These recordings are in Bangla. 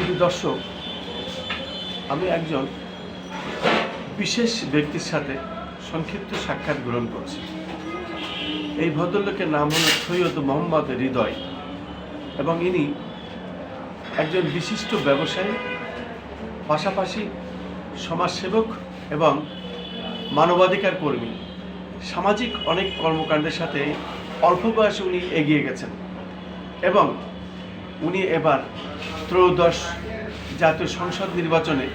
শুধু দর্শক, আমি একজন বিশেষ ব্যক্তির সাথে সংক্ষিপ্ত সাক্ষাৎ গ্রহণ করছি। এই ভদ্রলোকের নাম হল সৈয়দ মোহাম্মদ হৃদয় এবং ইনি একজন বিশিষ্ট ব্যবসায়ী, পাশাপাশি সমাজসেবক এবং মানবাধিকার কর্মী। সামাজিক অনেক কর্মকাণ্ডের সাথে অল্প বয়সে উনি এগিয়ে গেছেন এবং উনি এবার ত্রয়োদশ জাতীয় সংসদ নির্বাচনে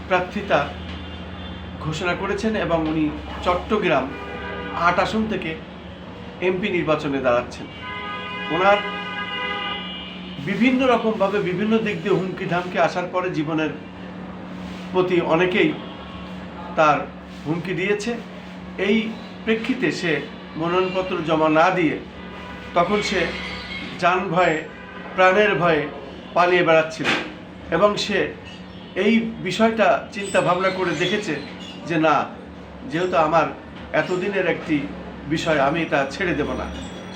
প্রার্থিতা ঘোষণা করেছেন এবং উনি চট্টগ্রাম ৮ আসন থেকে এমপি নির্বাচনে দাঁড়াচ্ছেন। ওনার বিভিন্ন রকমভাবে বিভিন্ন দিক দিয়ে হুমকি ধামকি আসার পরে জীবনের প্রতি অনেকেই তার হুমকি দিয়েছে। এই প্রেক্ষিতে সে মনোনয়নপত্র জমা না দিয়ে তখন সে যান ভয়ে, প্রাণের ভয়ে পালিয়ে বেড়াচ্ছিল এবং সে এই বিষয়টা চিন্তা ভাবনা করে দেখেছে যে না, যেহেতু আমার এতদিনের একটি বিষয়, আমি এটা ছেড়ে দেব না।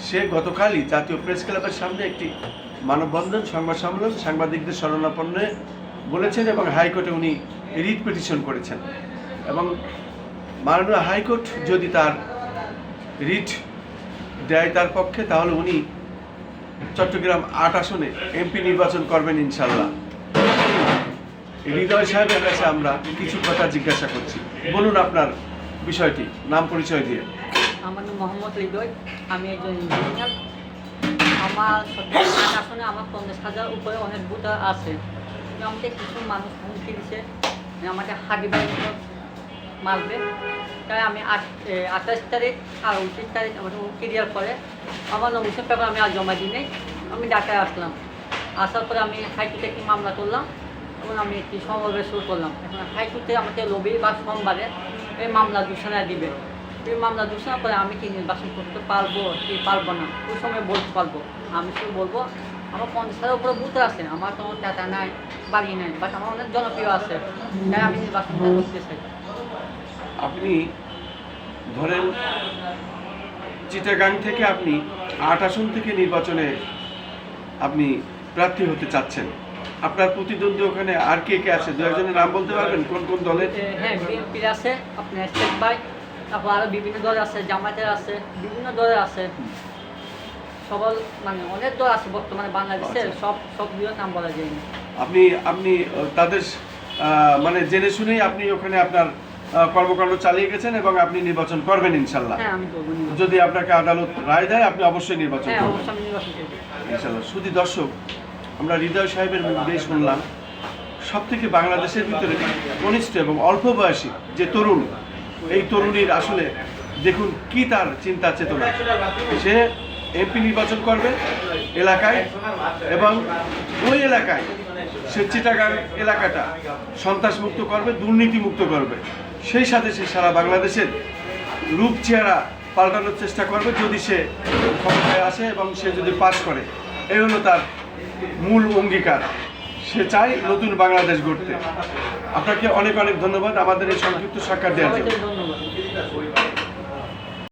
সে গতকালই জাতীয় প্রেস ক্লাবের সামনে একটি মানববন্ধন, সংবাদ সম্মেলন, সাংবাদিকদের শরণাপন্নে বলেছেন এবং হাইকোর্টে উনি রিট পিটিশন করেছেন এবং মাননীয় হাইকোর্ট যদি তার রিট দেয় তার পক্ষে, তাহলে উনি চট্টগ্রাম ৮ আসনে এমপি নির্বাচন করবেন ইনশাল্লাহ। হৃদয় সাহেবের কাছে আমরা কিছু কথা জিজ্ঞাসা করছি। বলুন আপনার বিষয়টি, নাম পরিচয় দিয়ে। আমার নাম মোহাম্মদ হৃদয়, আমি একজন ইঞ্জিনিয়ার। আমার ৮ আসনে আমার ৫০,০০০ উপরে অনেক ভোটার আছে। আমাকে কিছু মানুষ হুমকি দিচ্ছে, আমাকে হাঁটি বাড়ি মারবে। তাই আমি ২৮ তারিখ আর ২৯ তারিখ আমাকে হুমকি দেওয়ার পরে আমার নমিনেশন পেপার আমি আর জমা দিই নাই। আমি ঢাকায় আসলাম, আসার পরে আমি হাইকোর্টে একটি মামলা করলাম এবং আমি একটি সমাবেশ শুরু করলাম। এখন হাইকোর্টে আমাকে রবিবার সোমবারে এই মামলা ঘোষণা দিবে। এই মামলা ঘোষণা করে আমি কি নির্বাচন করতে পারবো কি পারবো না, ওই সময় বলতে পারবো। আমি শুধু বলবো আমার ৫০,০০০ উপরে বুথ আছে, আমার কোনো টাকা নাই, বাড়ি নাই, বাট আমার অনেক জনপ্রিয় আছে, তাই আমি নির্বাচনটা করতে চাই। আপনি ধরেন চিটাগাং থেকে আপনি ৮ আসন থেকে নির্বাচনে আপনি প্রার্থী হতে চাচ্ছেন। আপনার প্রতিদ্বন্দ্বী ওখানে আর কে কে আছে? ২-১জনের নাম বলতে পারবেন কোন কোন দলের? হ্যাঁ, বিএনপির আছে, আপনার স্টেট বাই, তারপর আরও বিভিন্ন দল আছে, জামায়াতের আছে, বিভিন্ন দলের আছে, সবল মানে অনেক দল আছে বর্তমানে বাংলাদেশের। সবগুলোর নাম বলা যায়নি। আপনি তাদের মানে জেনে শুনেই আপনি ওখানে আপনার কর্মকাণ্ড চালিয়ে গেছেন এবং আপনি নির্বাচন করবেন ইনশাল্লাহ। হ্যাঁ, আমি করব। যদি আপনাকে আদালত রায় দেয় আপনি অবশ্যই নির্বাচন হ্যাঁ, করবেন। অবশ্যই আমি নির্বাচন করব ইনশাল্লাহ। শুধু দর্শক, আমরা হৃদয় সাহেবের মুখ দিয়ে শুনলাম সবথেকে বাংলাদেশের ভিতরে কনিষ্ঠ এবং অল্প বয়সী যে তরুণ, এই তরুণীর আসলে দেখুন কি তার চিন্তা চেতনা। সে এমপি নির্বাচন করবে এলাকায় এবং ওই এলাকায় সে চিটাগাং এলাকাটা সন্ত্রাসমুক্ত করবে, দুর্নীতিমুক্ত করবে। সেই সাথে সে সারা বাংলাদেশের রূপ চেহারা পাল্টানোর চেষ্টা করবে যদি সে ক্ষমতায় আসে এবং সে যদি পাস করে। এই হলো তার মূল অঙ্গীকার। সে চায় নতুন বাংলাদেশ গড়তে। আপনাকে অনেক অনেক ধন্যবাদ আমাদের এই সংক্ষিপ্ত সাক্ষাৎ দেওয়ার জন্য। ধন্যবাদ।